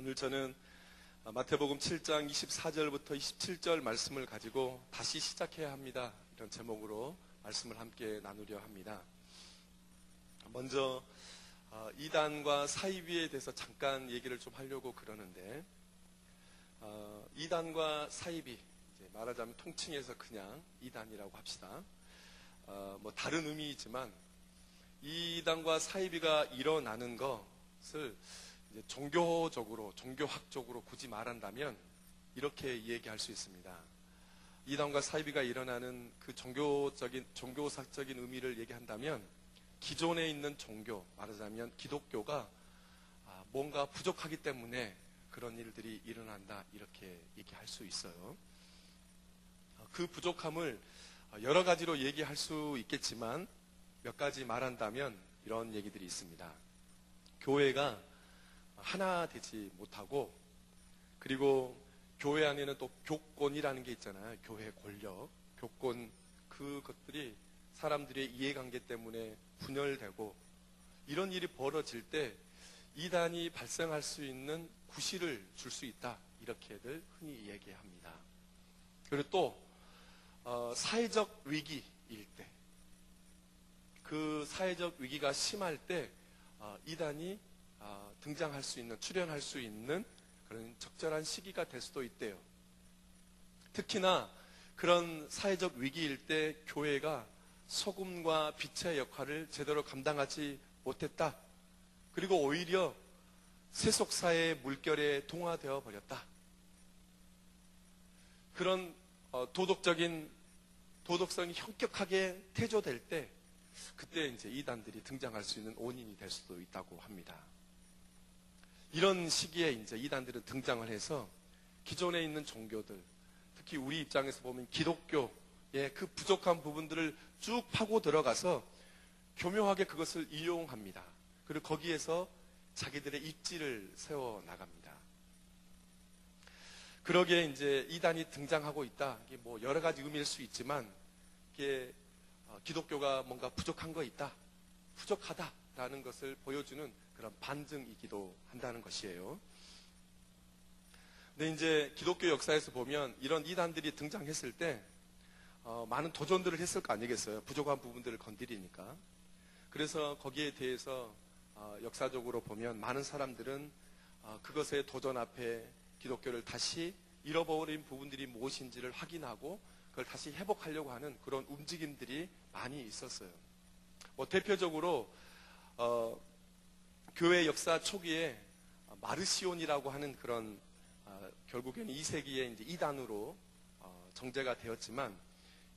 오늘 저는 마태복음 7장 24절부터 27절 말씀을 가지고 다시 시작해야 합니다. 이런 제목으로 말씀을 함께 나누려 합니다. 먼저 이단과 사이비에 대해서 잠깐 얘기를 좀 하려고 그러는데, 이단과 사이비, 이제 말하자면 통칭해서 그냥 이단이라고 합시다. 뭐 다른 의미이지만 이단과 사이비가 일어나는 것을 이제 종교적으로, 종교학적으로 굳이 말한다면 이렇게 얘기할 수 있습니다. 이단과 사이비가 일어나는 그 종교사적인 의미를 얘기한다면, 기존에 있는 종교, 말하자면 기독교가 뭔가 부족하기 때문에 그런 일들이 일어난다, 이렇게 얘기할 수 있어요. 그 부족함을 여러 가지로 얘기할 수 있겠지만 몇 가지 말한다면 이런 얘기들이 있습니다. 교회가 하나 되지 못하고, 그리고 교회 안에는 또 교권이라는 게 있잖아요. 교회 권력, 교권, 그것들이 사람들의 이해관계 때문에 분열되고, 이런 일이 벌어질 때 이단이 발생할 수 있는 구실을 줄 수 있다, 이렇게들 흔히 얘기합니다. 그리고 또 사회적 위기일 때, 그 사회적 위기가 심할 때 이단이 등장할 수 있는, 출현할 수 있는 그런 적절한 시기가 될 수도 있대요. 특히나 그런 사회적 위기일 때 교회가 소금과 빛의 역할을 제대로 감당하지 못했다. 그리고 오히려 세속사의 물결에 동화되어 버렸다. 그런 도덕성이 현격하게 퇴조될 때, 그때 이제 이단들이 등장할 수 있는 원인이 될 수도 있다고 합니다. 이런 시기에 이제 이단들은 등장을 해서 기존에 있는 종교들, 특히 우리 입장에서 보면 기독교의 그 부족한 부분들을 쭉 파고 들어가서 교묘하게 그것을 이용합니다. 그리고 거기에서 자기들의 입지를 세워 나갑니다. 그러기에 이제 이단이 등장하고 있다. 이게 뭐 여러 가지 의미일 수 있지만, 이게 기독교가 뭔가 부족한 거 있다, 부족하다라는 것을 보여주는 그런 반증이기도 한다는 것이에요. 근데 이제 기독교 역사에서 보면 이런 이단들이 등장했을 때 많은 도전들을 했을 거 아니겠어요? 부족한 부분들을 건드리니까. 그래서 거기에 대해서 역사적으로 보면 많은 사람들은 그것의 도전 앞에 기독교를 다시 잃어버린 부분들이 무엇인지를 확인하고 그걸 다시 회복하려고 하는 그런 움직임들이 많이 있었어요. 뭐 대표적으로 교회 역사 초기에 마르시온이라고 하는 그런 결국에는 2세기에 이제 이단으로 정제가 되었지만,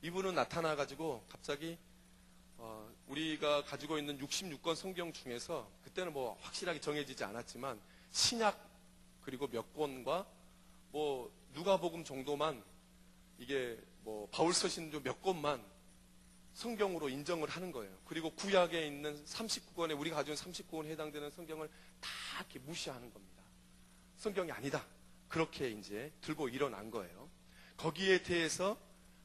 이분은 나타나가지고 갑자기 우리가 가지고 있는 66권 성경 중에서, 그때는 뭐 확실하게 정해지지 않았지만 신약 그리고 몇 권과 뭐 누가복음 정도만, 이게 뭐 바울서신도 몇 권만 성경으로 인정을 하는 거예요. 그리고 구약에 있는 39권에, 우리가 가지고 있는 39권에 해당되는 성경을 다 이렇게 무시하는 겁니다. 성경이 아니다, 그렇게 이제 들고 일어난 거예요. 거기에 대해서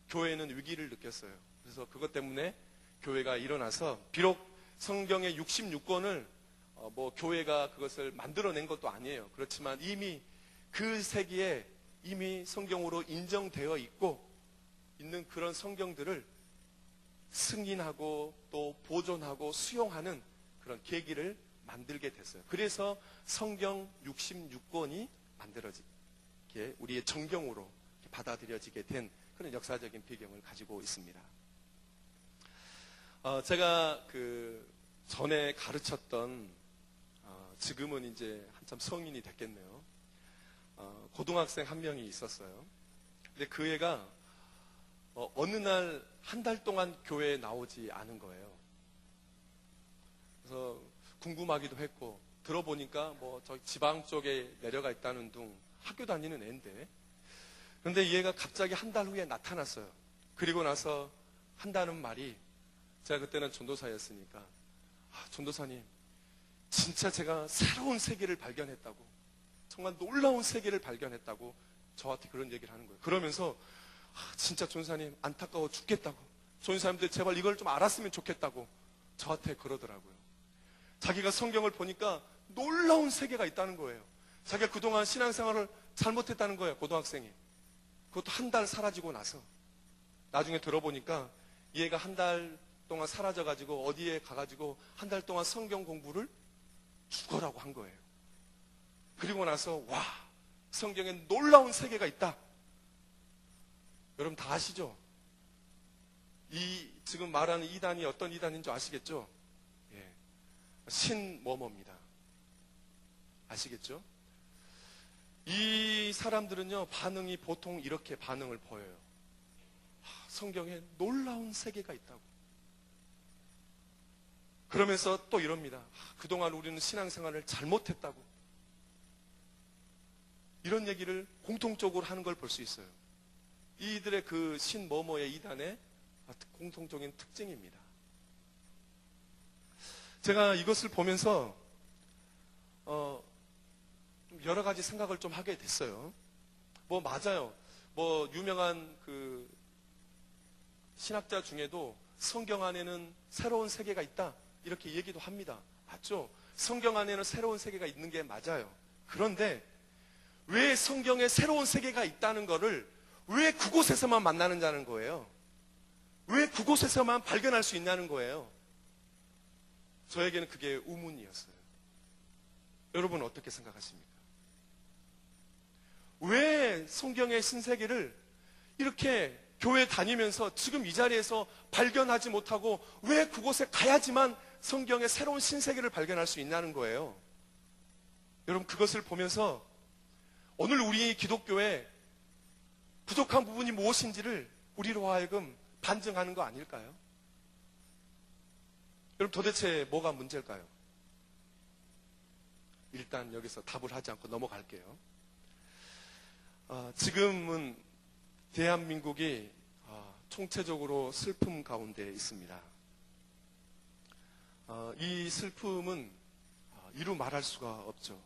교회는 위기를 느꼈어요. 그래서 그것 때문에 교회가 일어나서, 비록 성경의 66권을 뭐 교회가 그것을 만들어낸 것도 아니에요. 그렇지만 이미 그 세기에 이미 성경으로 인정되어 있는 그런 성경들을 승인하고 또 보존하고 수용하는 그런 계기를 만들게 됐어요. 그래서 성경 66권이 만들어지게, 우리의 정경으로 받아들여지게 된 그런 역사적인 배경을 가지고 있습니다. 제가 그 전에 가르쳤던, 지금은 이제 한참 성인이 됐겠네요. 고등학생 한 명이 있었어요. 근데 그 애가 어느 날 한 달 동안 교회에 나오지 않은 거예요. 그래서 궁금하기도 했고, 들어보니까 뭐 저 지방 쪽에 내려가 있다는 둥, 학교 다니는 애인데, 그런데 얘가 갑자기 한 달 후에 나타났어요. 그리고 나서 한다는 말이, 제가 그때는 전도사였으니까, 전도사님, 진짜 제가 새로운 세계를 발견했다고, 정말 놀라운 세계를 발견했다고 저한테 그런 얘기를 하는 거예요. 그러면서 진짜 전도사님 안타까워 죽겠다고, 전도사님들 제발 이걸 좀 알았으면 좋겠다고 저한테 그러더라고요. 자기가 성경을 보니까 놀라운 세계가 있다는 거예요. 자기가 그동안 신앙생활을 잘못했다는 거예요, 고등학생이. 그것도 한 달 사라지고 나서. 나중에 들어보니까 얘가 한 달 동안 사라져가지고 어디에 가가지고 한 달 동안 성경 공부를 죽어라고 한 거예요. 그리고 나서 와, 성경에 놀라운 세계가 있다. 여러분 다 아시죠? 이 지금 말하는 이단이 어떤 이단인 줄 아시겠죠? 예. 신뭐뭐입니다. 아시겠죠? 이 사람들은요, 반응이 보통 이렇게 반응을 보여요. 성경에 놀라운 세계가 있다고. 그러면서 또 이럽니다. 그동안 우리는 신앙생활을 잘못했다고. 이런 얘기를 공통적으로 하는 걸 볼 수 있어요. 이들의 그 신뭐뭐의 이단의 공통적인 특징입니다. 제가 이것을 보면서 여러 가지 생각을 좀 하게 됐어요. 뭐 맞아요. 뭐 유명한 그 신학자 중에도 성경 안에는 새로운 세계가 있다 이렇게 얘기도 합니다. 맞죠? 성경 안에는 새로운 세계가 있는 게 맞아요. 그런데 왜 성경에 새로운 세계가 있다는 거를 왜 그곳에서만 만나는자는 거예요? 왜 그곳에서만 발견할 수 있냐는 거예요. 저에게는 그게 의문이었어요. 여러분은 어떻게 생각하십니까? 왜 성경의 신세계를 이렇게 교회 다니면서 지금 이 자리에서 발견하지 못하고 왜 그곳에 가야지만 성경의 새로운 신세계를 발견할 수 있냐는 거예요. 여러분 그것을 보면서 오늘 우리 기독교에 부족한 부분이 무엇인지를 우리로 하여금 반증하는 거 아닐까요? 여러분 도대체 뭐가 문제일까요? 일단 여기서 답을 하지 않고 넘어갈게요. 지금은 대한민국이 총체적으로 슬픔 가운데 있습니다. 이 슬픔은 이루 말할 수가 없죠.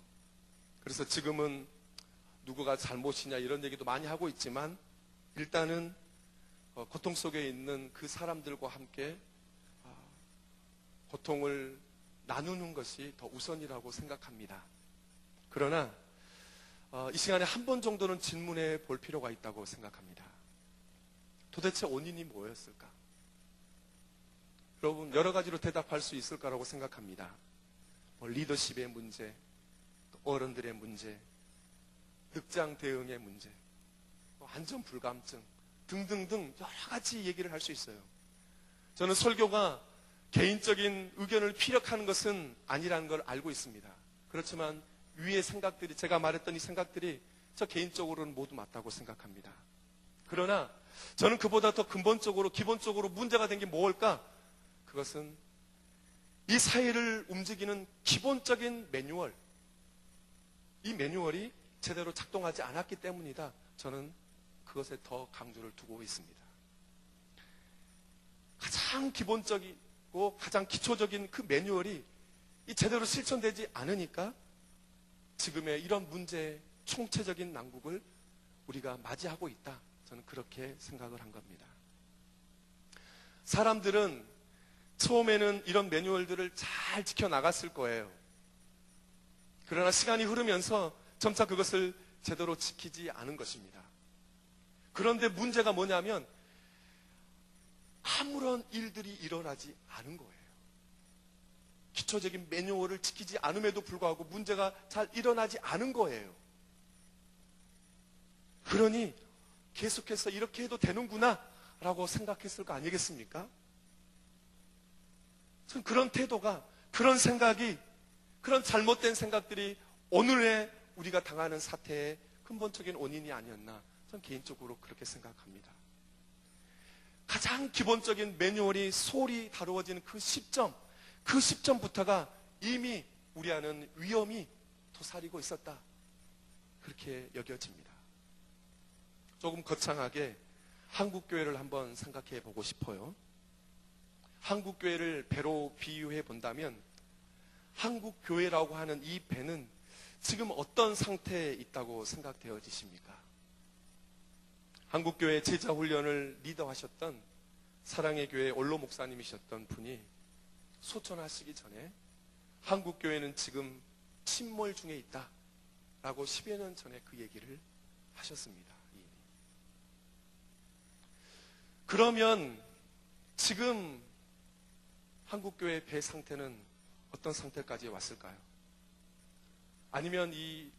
그래서 지금은 누구가 잘못이냐 이런 얘기도 많이 하고 있지만 일단은 고통 속에 있는 그 사람들과 함께 고통을 나누는 것이 더 우선이라고 생각합니다. 그러나 이 시간에 한 번 정도는 질문해 볼 필요가 있다고 생각합니다. 도대체 원인이 뭐였을까? 여러분 여러 가지로 대답할 수 있을 거라고 생각합니다. 리더십의 문제, 어른들의 문제, 늑장 대응의 문제, 안전 불감증 등등등 여러 가지 얘기를 할 수 있어요. 저는 설교가 개인적인 의견을 피력하는 것은 아니라는 걸 알고 있습니다. 그렇지만 위의 생각들이, 제가 말했던 이 생각들이 저 개인적으로는 모두 맞다고 생각합니다. 그러나 저는 그보다 더 근본적으로, 기본적으로 문제가 된 게 뭘까? 그것은 이 사회를 움직이는 기본적인 매뉴얼, 이 매뉴얼이 제대로 작동하지 않았기 때문이다. 저는 그것에 더 강조를 두고 있습니다. 가장 기본적이고 가장 기초적인 그 매뉴얼이 제대로 실천되지 않으니까 지금의 이런 문제의 총체적인 난국을 우리가 맞이하고 있다. 저는 그렇게 생각을 한 겁니다. 사람들은 처음에는 이런 매뉴얼들을 잘 지켜나갔을 거예요. 그러나 시간이 흐르면서 점차 그것을 제대로 지키지 않은 것입니다. 그런데 문제가 뭐냐면 아무런 일들이 일어나지 않은 거예요. 기초적인 매뉴얼을 지키지 않음에도 불구하고 문제가 잘 일어나지 않은 거예요. 그러니 계속해서 이렇게 해도 되는구나 라고 생각했을 거 아니겠습니까? 전 그런 태도가, 그런 생각이, 그런 잘못된 생각들이 오늘의 우리가 당하는 사태의 근본적인 원인이 아니었나, 전 개인적으로 그렇게 생각합니다. 가장 기본적인 매뉴얼이 소홀히 다루어지는 그 시점부터가 이미 우리 안은 위험이 도사리고 있었다. 그렇게 여겨집니다. 조금 거창하게 한국교회를 한번 생각해 보고 싶어요. 한국교회를 배로 비유해 본다면 한국교회라고 하는 이 배는 지금 어떤 상태에 있다고 생각되어지십니까? 한국교회 제자훈련을 리더하셨던 사랑의 교회 원로 목사님이셨던 분이 소천하시기 전에 한국교회는 지금 침몰 중에 있다 라고 10여 년 전에 그 얘기를 하셨습니다. 그러면 지금 한국교회 배 상태는 어떤 상태까지 왔을까요? 아니면 이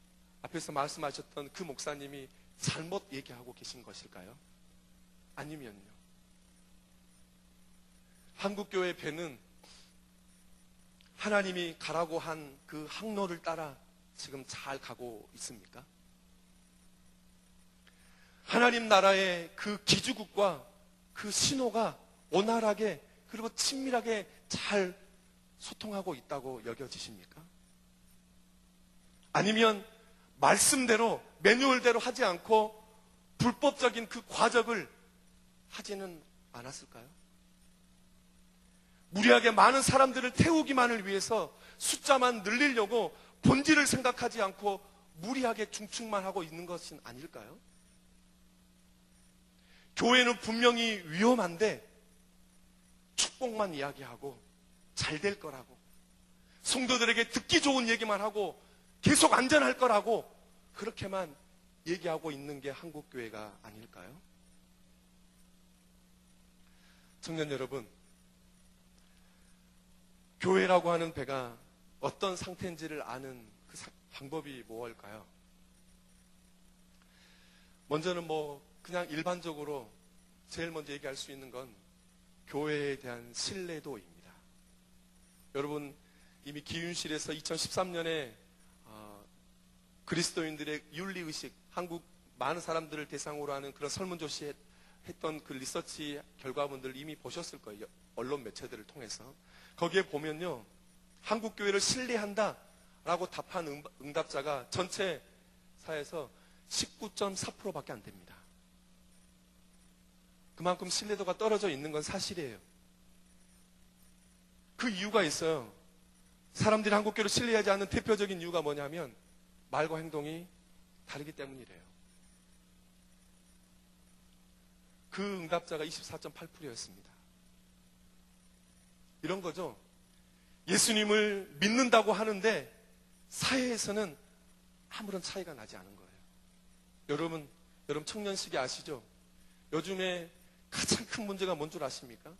앞에서 말씀하셨던 그 목사님이 잘못 얘기하고 계신 것일까요? 아니면요, 한국교회 배는 하나님이 가라고 한 그 항로를 따라 지금 잘 가고 있습니까? 하나님 나라의 그 기주국과 그 신호가 원활하게 그리고 친밀하게 잘 소통하고 있다고 여겨지십니까? 아니면 말씀대로 매뉴얼대로 하지 않고 불법적인 그 과적을 하지는 않았을까요? 무리하게 많은 사람들을 태우기만을 위해서 숫자만 늘리려고 본질을 생각하지 않고 무리하게 중축만 하고 있는 것은 아닐까요? 교회는 분명히 위험한데 축복만 이야기하고 잘 될 거라고, 성도들에게 듣기 좋은 얘기만 하고 계속 안전할 거라고 그렇게만 얘기하고 있는 게 한국교회가 아닐까요? 청년 여러분, 교회라고 하는 배가 어떤 상태인지를 아는 그 방법이 무엇일까요? 먼저는 그냥 일반적으로 제일 먼저 얘기할 수 있는 건 교회에 대한 신뢰도입니다. 여러분, 이미 기윤실에서 2013년에 그리스도인들의 윤리의식, 한국 많은 사람들을 대상으로 하는 그런 설문조사 했던 그 리서치 결과분들 이미 보셨을 거예요. 언론 매체들을 통해서. 거기에 보면요, 한국교회를 신뢰한다 라고 답한 응답자가 전체 사에서 19.4%밖에 안 됩니다. 그만큼 신뢰도가 떨어져 있는 건 사실이에요. 그 이유가 있어요. 사람들이 한국교회를 신뢰하지 않는 대표적인 이유가 뭐냐면 말과 행동이 다르기 때문이래요. 그 응답자가 24.8%였습니다. 이런 거죠. 예수님을 믿는다고 하는데 사회에서는 아무런 차이가 나지 않은 거예요. 여러분 청년 시기 아시죠? 요즘에 가장 큰 문제가 뭔 줄 아십니까?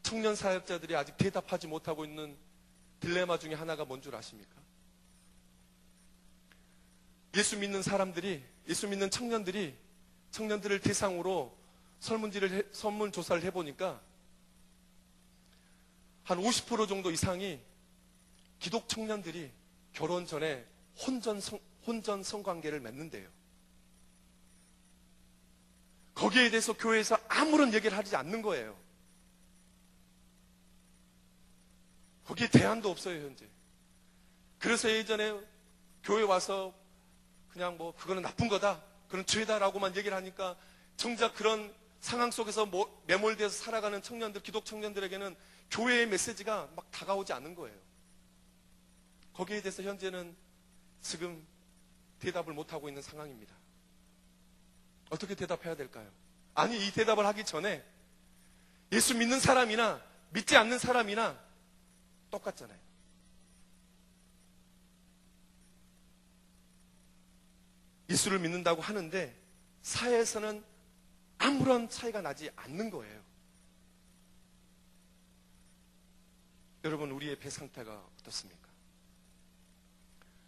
청년 사역자들이 아직 대답하지 못하고 있는 딜레마 중에 하나가 뭔 줄 아십니까? 예수 믿는 사람들이, 예수 믿는 청년들을 대상으로 설문조사를 해보니까 한 50% 정도 이상이 기독 청년들이 결혼 전에 혼전 성관계를 맺는데요. 거기에 대해서 교회에서 아무런 얘기를 하지 않는 거예요. 거기에 대안도 없어요, 현재. 그래서 예전에 교회 와서 그냥 그거는 나쁜 거다, 그런 죄다라고만 얘기를 하니까 정작 그런 상황 속에서 매몰돼서 살아가는 청년들, 기독 청년들에게는 교회의 메시지가 막 다가오지 않는 거예요. 거기에 대해서 현재는 지금 대답을 못하고 있는 상황입니다. 어떻게 대답해야 될까요? 아니, 이 대답을 하기 전에 예수 믿는 사람이나 믿지 않는 사람이나 똑같잖아요. 예수를 믿는다고 하는데 사회에서는 아무런 차이가 나지 않는 거예요. 여러분, 우리의 배 상태가 어떻습니까?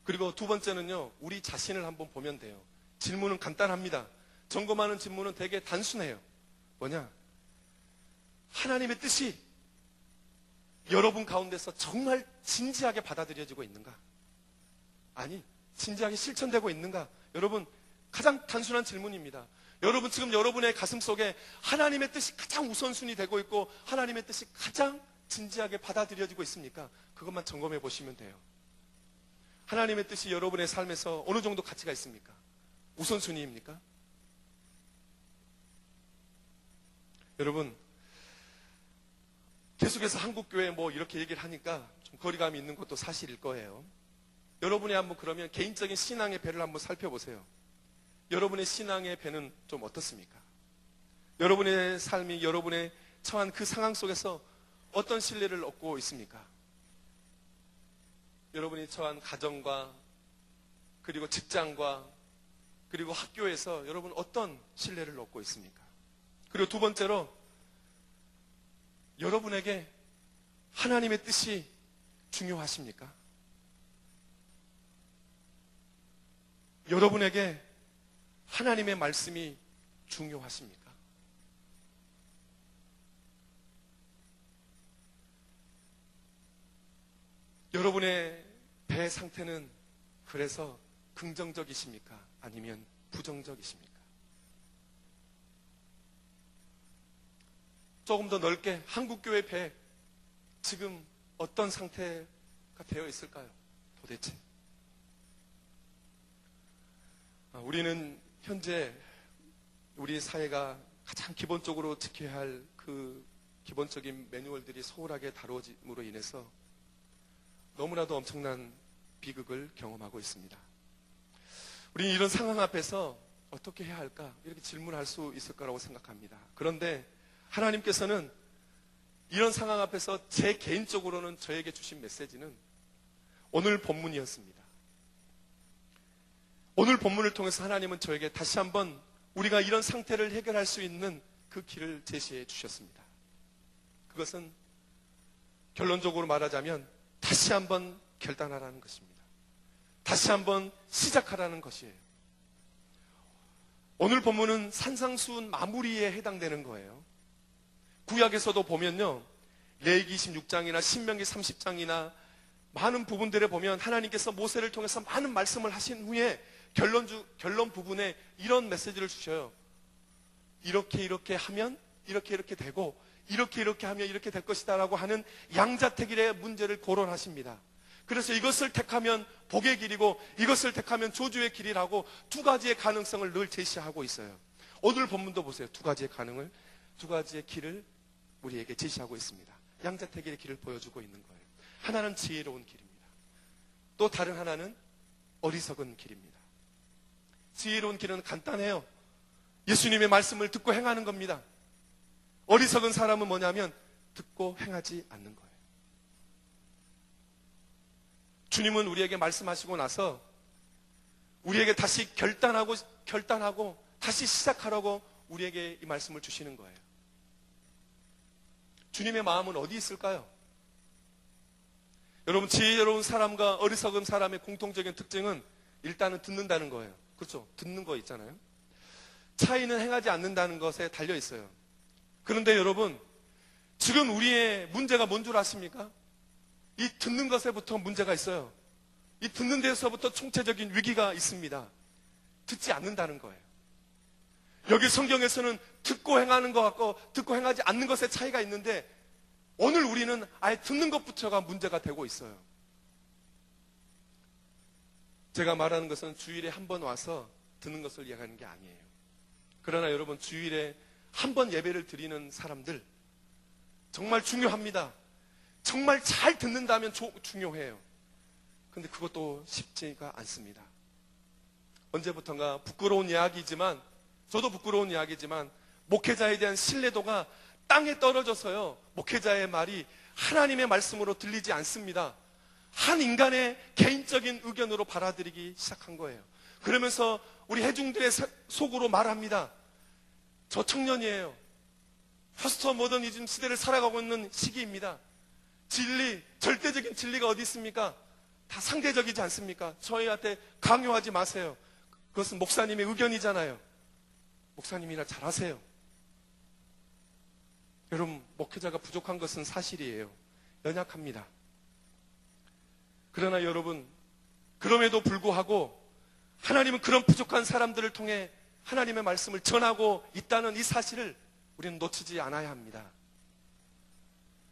그리고 두 번째는요, 우리 자신을 한번 보면 돼요. 질문은 간단합니다. 점검하는 질문은 되게 단순해요. 뭐냐? 하나님의 뜻이 여러분 가운데서 정말 진지하게 받아들여지고 있는가? 아니, 진지하게 실천되고 있는가? 여러분, 가장 단순한 질문입니다. 여러분, 지금 여러분의 가슴 속에 하나님의 뜻이 가장 우선순위 되고 있고 하나님의 뜻이 가장 진지하게 받아들여지고 있습니까? 그것만 점검해 보시면 돼요. 하나님의 뜻이 여러분의 삶에서 어느 정도 가치가 있습니까? 우선순위입니까? 여러분, 계속해서 한국교회 이렇게 얘기를 하니까 좀 거리감이 있는 것도 사실일 거예요. 여러분이 한번 그러면 개인적인 신앙의 배를 한번 살펴보세요. 여러분의 신앙의 배는 좀 어떻습니까? 여러분의 삶이 여러분의 처한 그 상황 속에서 어떤 신뢰를 얻고 있습니까? 여러분이 처한 가정과 그리고 직장과 그리고 학교에서 여러분 어떤 신뢰를 얻고 있습니까? 그리고 두 번째로 여러분에게 하나님의 뜻이 중요하십니까? 여러분에게 하나님의 말씀이 중요하십니까? 여러분의 배 상태는 그래서 긍정적이십니까? 아니면 부정적이십니까? 조금 더 넓게 한국교회 배 지금 어떤 상태가 되어 있을까요? 도대체 우리는 현재 우리 사회가 가장 기본적으로 지켜야 할 그 기본적인 매뉴얼들이 소홀하게 다루어짐으로 인해서 너무나도 엄청난 비극을 경험하고 있습니다. 우리는 이런 상황 앞에서 어떻게 해야 할까? 이렇게 질문할 수 있을 거라고 생각합니다. 그런데 하나님께서는 이런 상황 앞에서 제 개인적으로는 저에게 주신 메시지는 오늘 본문이었습니다. 오늘 본문을 통해서 하나님은 저에게 다시 한번 우리가 이런 상태를 해결할 수 있는 그 길을 제시해 주셨습니다. 그것은 결론적으로 말하자면 다시 한번 결단하라는 것입니다. 다시 한번 시작하라는 것이에요. 오늘 본문은 산상수훈 마무리에 해당되는 거예요. 구약에서도 보면요, 레위기 26장이나 신명기 30장이나 많은 부분들에 보면 하나님께서 모세를 통해서 많은 말씀을 하신 후에 결론 부분에 이런 메시지를 주셔요. 이렇게 하면 이렇게 되고 이렇게 하면 이렇게 될 것이다 라고 하는 양자택일의 문제를 거론하십니다. 그래서 이것을 택하면 복의 길이고 이것을 택하면 조주의 길이라고 두 가지의 가능성을 늘 제시하고 있어요. 오늘 본문도 보세요. 두 가지의 길을 우리에게 제시하고 있습니다. 양자택일의 길을 보여주고 있는 거예요. 하나는 지혜로운 길입니다. 또 다른 하나는 어리석은 길입니다. 지혜로운 길은 간단해요. 예수님의 말씀을 듣고 행하는 겁니다. 어리석은 사람은 뭐냐면 듣고 행하지 않는 거예요. 주님은 우리에게 말씀하시고 나서 우리에게 다시 결단하고 다시 시작하라고 우리에게 이 말씀을 주시는 거예요. 주님의 마음은 어디 있을까요? 여러분, 지혜로운 사람과 어리석은 사람의 공통적인 특징은 일단은 듣는다는 거예요. 그렇죠? 듣는 거 있잖아요. 차이는 행하지 않는다는 것에 달려 있어요. 그런데 여러분, 지금 우리의 문제가 뭔 줄 아십니까? 이 듣는 것에부터 문제가 있어요. 이 듣는 데서부터 총체적인 위기가 있습니다. 듣지 않는다는 거예요. 여기 성경에서는 듣고 행하는 것 같고 듣고 행하지 않는 것의 차이가 있는데 오늘 우리는 아예 듣는 것부터가 문제가 되고 있어요. 제가 말하는 것은 주일에 한 번 와서 듣는 것을 이야기하는 게 아니에요. 그러나 여러분, 주일에 한 번 예배를 드리는 사람들 정말 중요합니다. 정말 잘 듣는다면 중요해요. 근데 그것도 쉽지가 않습니다. 언제부턴가 부끄러운 이야기지만, 저도 부끄러운 이야기지만 목회자에 대한 신뢰도가 땅에 떨어져서요, 목회자의 말이 하나님의 말씀으로 들리지 않습니다. 한 인간의 개인적인 의견으로 받아들이기 시작한 거예요. 그러면서 우리 회중들의 속으로 말합니다. 저 청년이에요. 포스트 모더니즘 시대를 살아가고 있는 시기입니다. 진리, 절대적인 진리가 어디 있습니까? 다 상대적이지 않습니까? 저희한테 강요하지 마세요. 그것은 목사님의 의견이잖아요. 목사님이나 잘하세요. 여러분, 목회자가 부족한 것은 사실이에요. 연약합니다. 그러나 여러분, 그럼에도 불구하고 하나님은 그런 부족한 사람들을 통해 하나님의 말씀을 전하고 있다는 이 사실을 우리는 놓치지 않아야 합니다.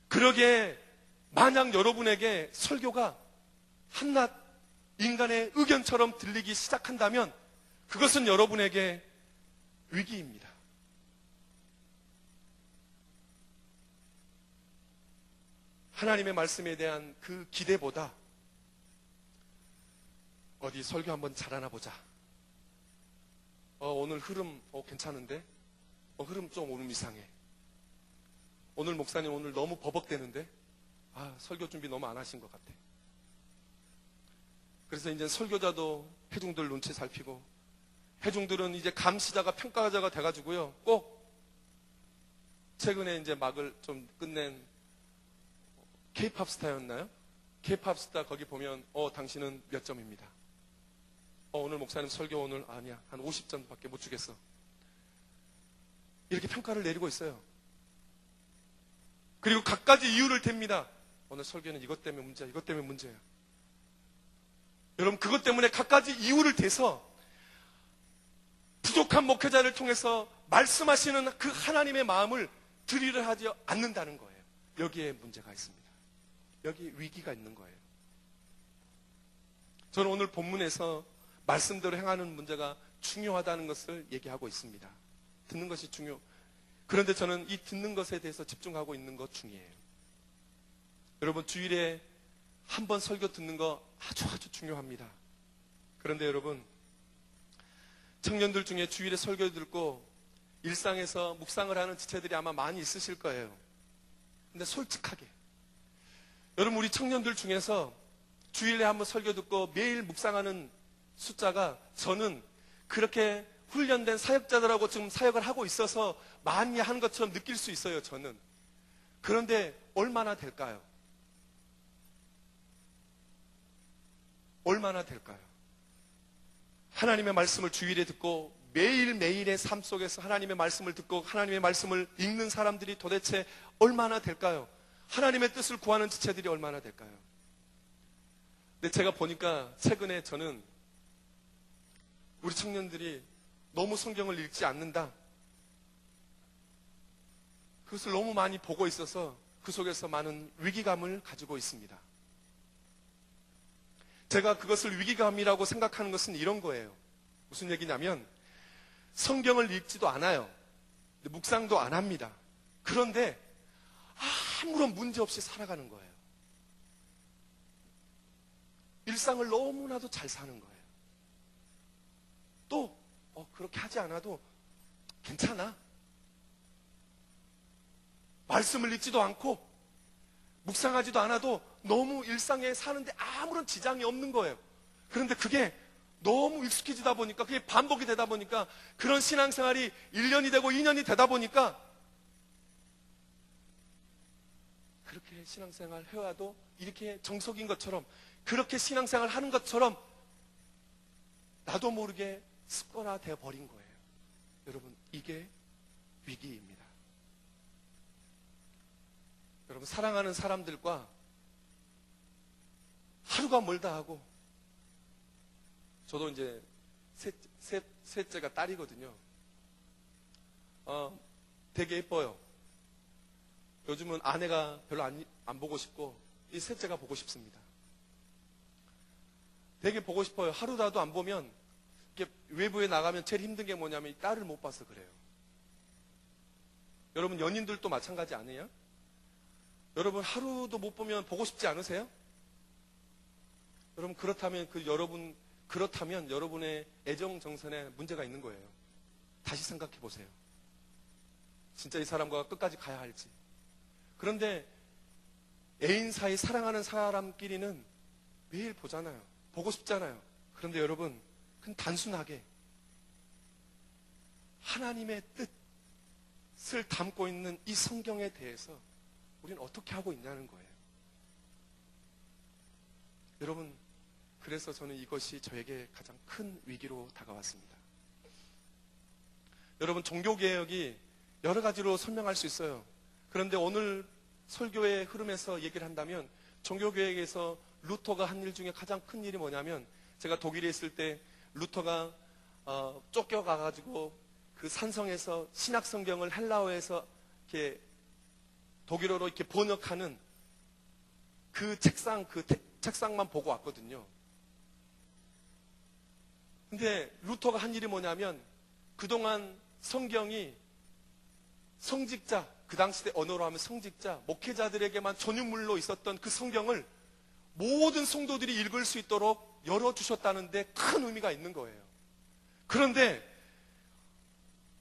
그러기에 만약 여러분에게 설교가 한낱 인간의 의견처럼 들리기 시작한다면 그것은 여러분에게 위기입니다. 하나님의 말씀에 대한 그 기대보다 어디 설교 한번 잘하나 보자. 오늘 흐름 괜찮은데? 흐름 좀 오늘 이상해. 오늘 목사님 오늘 너무 버벅대는데? 설교 준비 너무 안 하신 것 같아. 그래서 이제 설교자도 회중들 눈치 살피고, 회중들은 이제 감시자가 평가자가 돼가지고요, 꼭 최근에 이제 막을 좀 끝낸 K-팝 스타였나요? K-팝 스타 거기 보면 당신은 몇 점입니다. 오늘 목사님 설교 오늘 아니야, 한 50점밖에 못 주겠어. 이렇게 평가를 내리고 있어요. 그리고 갖가지 이유를 댑니다. 오늘 설교는 이것 때문에 문제야, 이것 때문에 문제야. 여러분, 그것 때문에 갖가지 이유를 대서 부족한 목회자를 통해서 말씀하시는 그 하나님의 마음을 들이려 하지 않는다는 거예요. 여기에 문제가 있습니다. 여기 위기가 있는 거예요. 저는 오늘 본문에서 말씀대로 행하는 문제가 중요하다는 것을 얘기하고 있습니다. 듣는 것이 그런데 저는 이 듣는 것에 대해서 집중하고 있는 것 중이에요. 여러분, 주일에 한 번 설교 듣는 거 아주 중요합니다. 그런데 여러분, 청년들 중에 주일에 설교 듣고 일상에서 묵상을 하는 지체들이 아마 많이 있으실 거예요. 근데 솔직하게, 여러분, 우리 청년들 중에서 주일에 한 번 설교 듣고 매일 묵상하는 숫자가, 저는 그렇게 훈련된 사역자들하고 지금 사역을 하고 있어서 많이 하는 것처럼 느낄 수 있어요, 저는. 그런데 얼마나 될까요? 얼마나 될까요? 하나님의 말씀을 주일에 듣고 매일매일의 삶 속에서 하나님의 말씀을 듣고 하나님의 말씀을 읽는 사람들이 도대체 얼마나 될까요? 하나님의 뜻을 구하는 지체들이 얼마나 될까요? 근데 제가 보니까 최근에 저는 우리 청년들이 너무 성경을 읽지 않는다, 그것을 너무 많이 보고 있어서 그 속에서 많은 위기감을 가지고 있습니다. 제가 그것을 위기감이라고 생각하는 것은 이런 거예요. 무슨 얘기냐면, 성경을 읽지도 않아요. 묵상도 안 합니다. 그런데 아무런 문제 없이 살아가는 거예요. 일상을 너무나도 잘 사는 거예요. 또 그렇게 하지 않아도 괜찮아. 말씀을 읽지도 않고 묵상하지도 않아도 너무 일상에 사는데 아무런 지장이 없는 거예요. 그런데 그게 너무 익숙해지다 보니까, 그게 반복이 되다 보니까, 그런 신앙생활이 1년이 되고 2년이 되다 보니까 그렇게 신앙생활 해와도 이렇게 정석인 것처럼, 그렇게 신앙생활 하는 것처럼 나도 모르게 습관화되어 버린 거예요. 여러분, 이게 위기입니다. 여러분, 사랑하는 사람들과 하루가 멀다 하고, 저도 이제 셋째가 딸이거든요. 되게 예뻐요. 요즘은 아내가 별로 안 보고 싶고 이 셋째가 보고 싶습니다. 되게 보고 싶어요. 하루라도 안 보면, 이렇게 외부에 나가면 제일 힘든 게 뭐냐면 이 딸을 못 봐서 그래요. 여러분, 연인들도 마찬가지 아니에요? 여러분, 하루도 못 보면 보고 싶지 않으세요? 여러분, 그렇다면 여러분의 애정 정선에 문제가 있는 거예요. 다시 생각해 보세요. 진짜 이 사람과 끝까지 가야 할지. 그런데 애인 사이 사랑하는 사람끼리는 매일 보잖아요. 보고 싶잖아요. 그런데 여러분, 그건 단순하게 하나님의 뜻을 담고 있는 이 성경에 대해서 우리는 어떻게 하고 있냐는 거예요. 여러분, 그래서 저는 이것이 저에게 가장 큰 위기로 다가왔습니다. 여러분, 종교개혁이 여러 가지로 설명할 수 있어요. 그런데 오늘 설교의 흐름에서 얘기를 한다면, 종교개혁에서 루터가 한 일 중에 가장 큰 일이 뭐냐면, 제가 독일에 있을 때 루터가 쫓겨가가지고 그 산성에서 신약성경을 헬라어에서 이렇게 독일어로 이렇게 번역하는 그 책상만 보고 왔거든요. 근데 루터가 한 일이 뭐냐면, 그동안 성경이 성직자, 그 당시 때 언어로 하면 성직자, 목회자들에게만 전유물로 있었던 그 성경을 모든 성도들이 읽을 수 있도록 열어주셨다는데 큰 의미가 있는 거예요. 그런데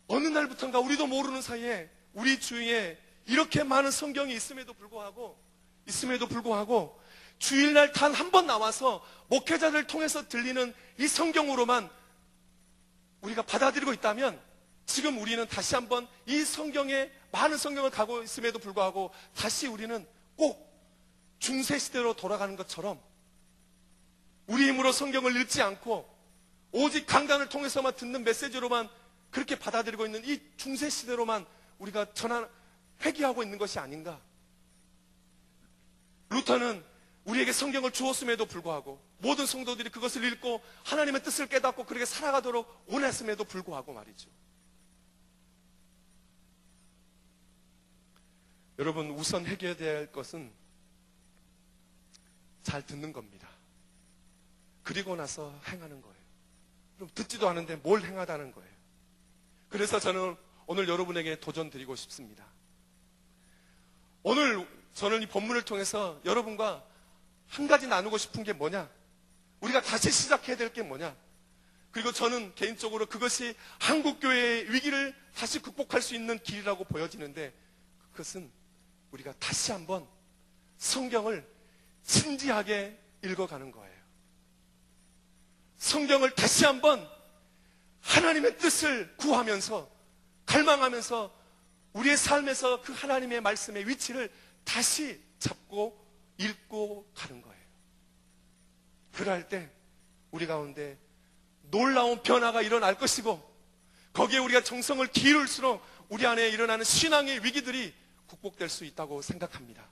어느 날부터인가 우리도 모르는 사이에 우리 주위에 이렇게 많은 성경이 있음에도 불구하고 주일날 단 한 번 나와서 목회자를 통해서 들리는 이 성경으로만 우리가 받아들이고 있다면 지금 우리는 다시 한번 이 성경에 많은 성경을 가고 있음에도 불구하고 다시 우리는 꼭 중세시대로 돌아가는 것처럼 우리 힘으로 성경을 읽지 않고 오직 강단을 통해서만 듣는 메시지로만 그렇게 받아들이고 있는 이 중세시대로만 우리가 회귀하고 있는 것이 아닌가. 루터는 우리에게 성경을 주었음에도 불구하고 모든 성도들이 그것을 읽고 하나님의 뜻을 깨닫고 그렇게 살아가도록 원했음에도 불구하고 말이죠. 여러분, 우선 해결해야 할 것은 잘 듣는 겁니다. 그리고 나서 행하는 거예요. 그럼 듣지도 않은데 뭘 행하다는 거예요. 그래서 저는 오늘 여러분에게 도전 드리고 싶습니다. 오늘 저는 이 본문을 통해서 여러분과 한 가지 나누고 싶은 게 뭐냐? 우리가 다시 시작해야 될 게 뭐냐? 그리고 저는 개인적으로 그것이 한국교회의 위기를 다시 극복할 수 있는 길이라고 보여지는데 그것은 우리가 다시 한번 성경을 진지하게 읽어가는 거예요. 성경을 다시 한번 하나님의 뜻을 구하면서 갈망하면서 우리의 삶에서 그 하나님의 말씀의 위치를 다시 잡고 읽고 가는 거예요. 그럴 때 우리 가운데 놀라운 변화가 일어날 것이고 거기에 우리가 정성을 기울일수록 우리 안에 일어나는 신앙의 위기들이 극복될 수 있다고 생각합니다.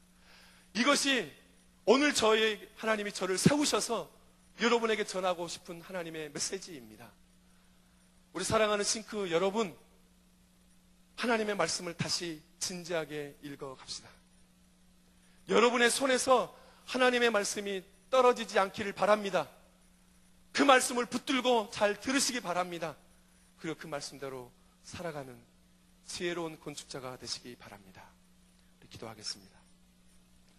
이것이 오늘 하나님이 저를 세우셔서 여러분에게 전하고 싶은 하나님의 메시지입니다. 우리 사랑하는 싱크 여러분, 하나님의 말씀을 다시 진지하게 읽어갑시다. 여러분의 손에서 하나님의 말씀이 떨어지지 않기를 바랍니다. 그 말씀을 붙들고 잘 들으시기 바랍니다. 그리고 그 말씀대로 살아가는 지혜로운 건축자가 되시기 바랍니다. 우리 기도하겠습니다.